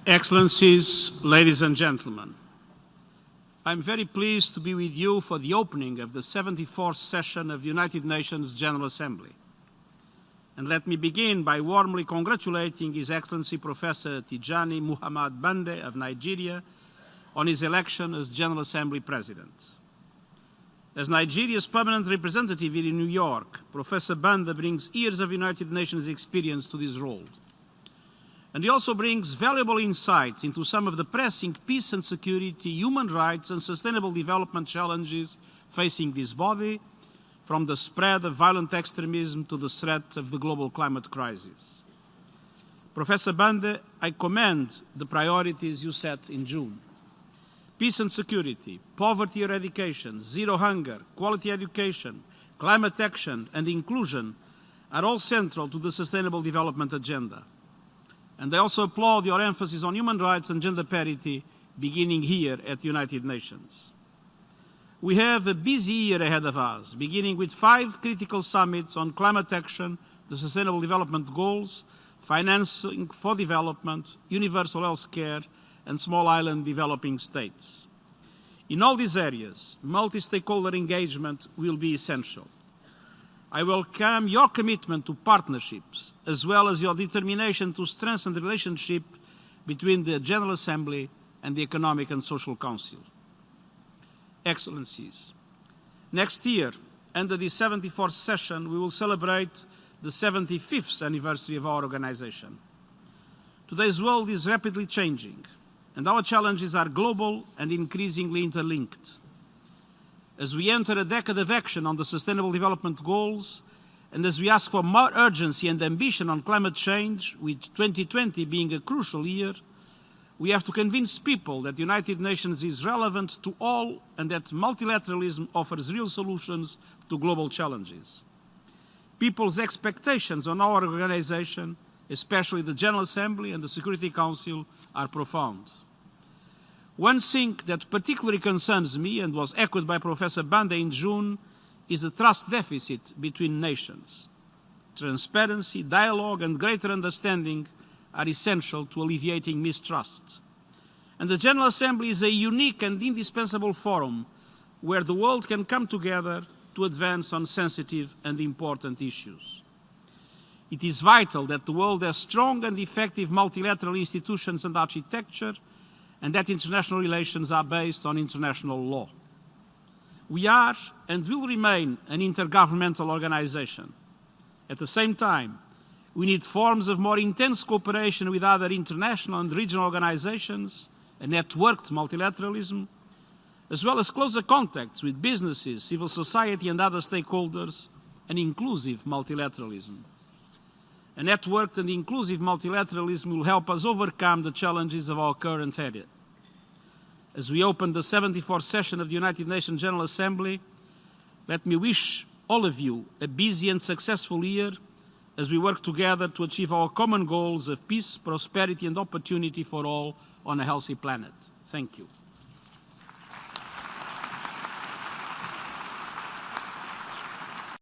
Excellencies, ladies and gentlemen, I'm very pleased to be with you for the opening of the 74th session of the United Nations General Assembly. And let me begin by warmly congratulating His Excellency Professor Tijani Muhammad Bande of Nigeria on his election as General Assembly President. As Nigeria's permanent representative in New York, Professor Bande brings years of United Nations experience to this role. And he also brings valuable insights into some of the pressing peace and security, human rights and sustainable development challenges facing this body, from the spread of violent extremism to the threat of the global climate crisis. Professor Bande, I commend the priorities you set in June. Peace and security, poverty eradication, zero hunger, quality education, climate action and inclusion are all central to the Sustainable Development Agenda. And I also applaud your emphasis on human rights and gender parity, beginning here at the United Nations. We have a busy year ahead of us, beginning with 5 critical summits on climate action, the Sustainable Development Goals, financing for development, universal health care, and small island developing states. In all these areas, multi-stakeholder engagement will be essential. I welcome your commitment to partnerships, as well as your determination to strengthen the relationship between the General Assembly and the Economic and Social Council. Excellencies, next year, under the 74th session, we will celebrate the 75th anniversary of our organization. Today's world is rapidly changing, and our challenges are global and increasingly interlinked. As we enter a decade of action on the Sustainable Development Goals, and as we ask for more urgency and ambition on climate change, with 2020 being a crucial year, we have to convince people that the United Nations is relevant to all and that multilateralism offers real solutions to global challenges. People's expectations on our organization, especially the General Assembly and the Security Council, are profound. One thing that particularly concerns me and was echoed by Professor Bande in June is the trust deficit between nations. Transparency, dialogue and greater understanding are essential to alleviating mistrust. And the General Assembly is a unique and indispensable forum where the world can come together to advance on sensitive and important issues. It is vital that the world has strong and effective multilateral institutions and architecture, and that international relations are based on international law. We are and will remain an intergovernmental organization. At the same time, we need forms of more intense cooperation with other international and regional organizations, a networked multilateralism, as well as closer contacts with businesses, civil society and other stakeholders, and inclusive multilateralism. A networked and inclusive multilateralism will help us overcome the challenges of our current era. As we open the 74th session of the United Nations General Assembly, let me wish all of you a busy and successful year as we work together to achieve our common goals of peace, prosperity and opportunity for all on a healthy planet. Thank you.